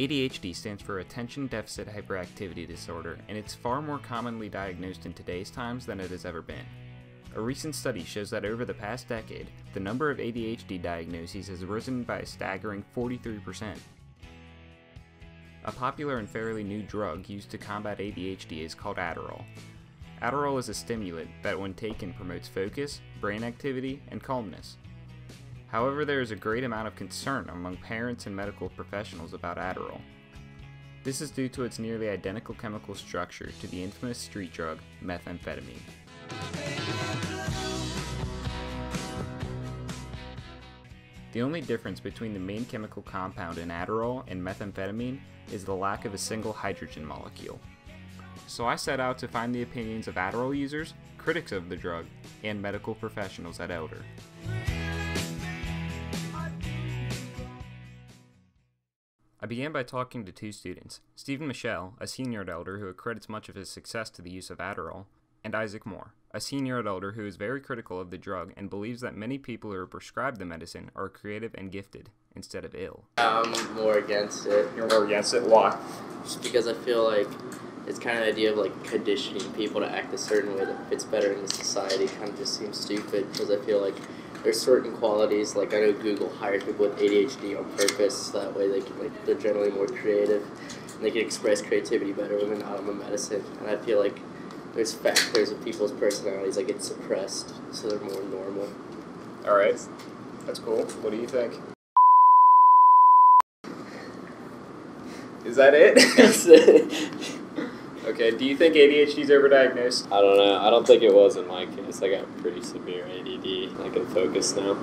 ADHD stands for Attention Deficit Hyperactivity Disorder, and it's far more commonly diagnosed in today's times than it has ever been. A recent study shows that over the past decade, the number of ADHD diagnoses has risen by a staggering 43%. A popular and fairly new drug used to combat ADHD is called Adderall. Adderall is a stimulant that, when taken, promotes focus, brain activity, and calmness. However, there is a great amount of concern among parents and medical professionals about Adderall. This is due to its nearly identical chemical structure to the infamous street drug, methamphetamine. The only difference between the main chemical compound in Adderall and methamphetamine is the lack of a single hydrogen molecule. So I set out to find the opinions of Adderall users, critics of the drug, and medical professionals at Elder. I began by talking to two students, Stephen Michelle, a senior at Elder who accredits much of his success to the use of Adderall, and Isaac Moore, a senior at Elder who is very critical of the drug and believes that many people who are prescribed the medicine are creative and gifted, instead of ill. I'm more against it. You're more against it? Why? Just because I feel like it's kind of the idea of like conditioning people to act a certain way that fits better in the society kind of just seems stupid, because I feel like there's certain qualities, like I know Google hires people with ADHD on purpose, so that way they can, like, they're generally more creative, and they can express creativity better when they're not on the medicine. And I feel like there's factors of people's personalities that get suppressed, so they're more normal. Alright, that's cool. What do you think? Is that it? That's it. Okay, do you think ADHD is overdiagnosed? I don't know. I don't think it was in my case. I got pretty severe ADD. I can focus now.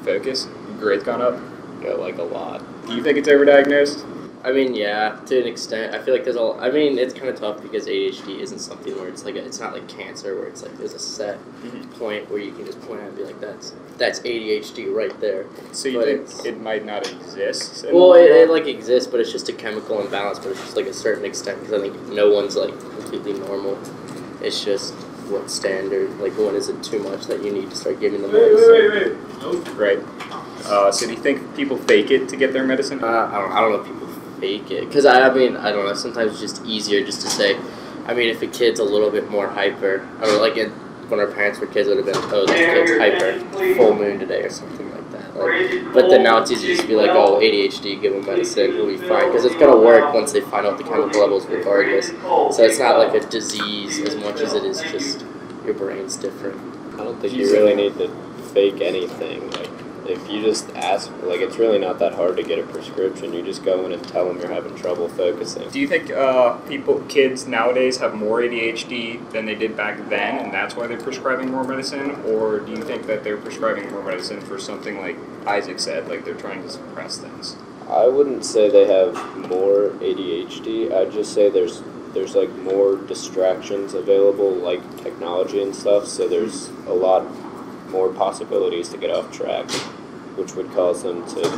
Focus? Grades gone up? Yeah, like a lot. Do you think it's overdiagnosed? I mean, yeah, to an extent. I feel like I mean, it's kind of tough because ADHD isn't something where it's like, it's not like cancer where it's like there's a set point where you can just point out and be like, that's ADHD right there. So you think it might not exist? Well, it like exists, but it's just a chemical imbalance, but it's just like a certain extent, because I think no one's like completely normal. It's just what standard, like when is it too much that you need to start giving them medicine. Wait. Right. So do you think people fake it to get their medicine? I don't know if people fake it, because I mean, I don't know, sometimes it's just easier just to say, I mean, if a kid's a little bit more hyper, or like when our parents were kids, it would have been, oh, this kid's hyper, full moon today, or something like that. Like, but then now it's easy to be like, oh, ADHD, give them medicine, we'll be fine, because it's going to work once they find out the chemical levels regardless. So it's not like a disease as much as it is just your brain's different. I don't think you really need to fake anything. Like, if you just ask, like, it's really not that hard to get a prescription. You just go in and tell them you're having trouble focusing. Do you think kids nowadays have more ADHD than they did back then, and that's why they're prescribing more medicine? Or do you think that they're prescribing more medicine for something like Isaac said, like they're trying to suppress things? I wouldn't say they have more ADHD. I'd just say there's like more distractions available, like technology and stuff, so there's a lot more possibilities to get off track, which would cause them to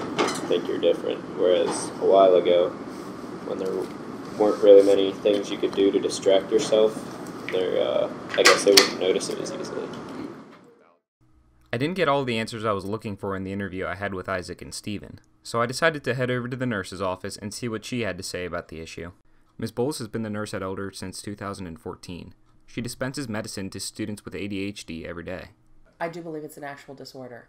think you're different. Whereas a while ago, when there weren't really many things you could do to distract yourself, I guess they wouldn't notice it as easily. I didn't get all the answers I was looking for in the interview I had with Isaac and Steven, so I decided to head over to the nurse's office and see what she had to say about the issue. Ms. Bowles has been the nurse at Elder since 2014. She dispenses medicine to students with ADHD every day. I do believe it's an actual disorder.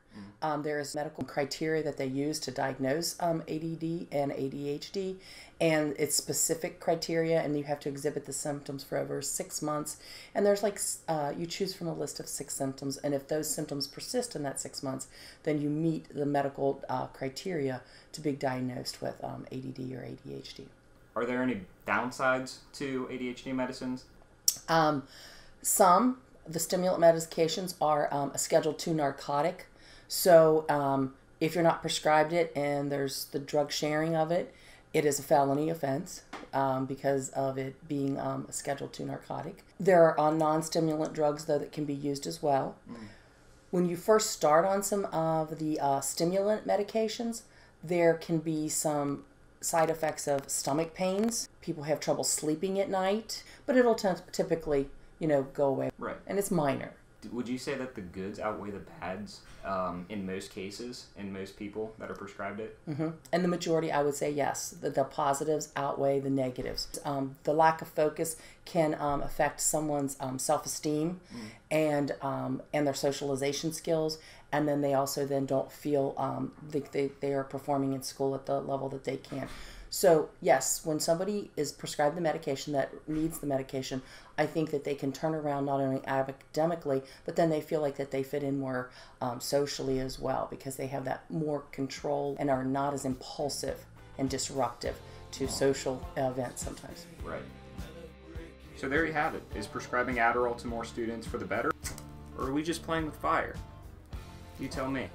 There is medical criteria that they use to diagnose ADD and ADHD, and it's specific criteria, and you have to exhibit the symptoms for over 6 months. And there's like, you choose from a list of 6 symptoms, and if those symptoms persist in that 6 months, then you meet the medical criteria to be diagnosed with ADD or ADHD. Are there any downsides to ADHD medicines? Some. The stimulant medications are a Schedule II narcotic, so if you're not prescribed it and there's the drug sharing of it, it is a felony offense because of it being a Schedule II narcotic. There are non-stimulant drugs, though, that can be used as well. When you first start on some of the stimulant medications, there can be some side effects of stomach pains. People have trouble sleeping at night, but it'll typically go away. Right. And it's minor. Would you say that the goods outweigh the bads in most cases, in most people that are prescribed it? Mm-hmm. And the majority, I would say yes. The positives outweigh the negatives. The lack of focus can affect someone's self-esteem and their socialization skills, and then they also then don't feel they are performing in school at the level that they can. So yes, when somebody is prescribed the medication that needs the medication, I think that they can turn around not only academically, but then they feel like that they fit in more socially as well, because they have that more control and are not as impulsive and disruptive to social events sometimes. Right. So there you have it. Is prescribing Adderall to more students for the better, or are we just playing with fire? You tell me.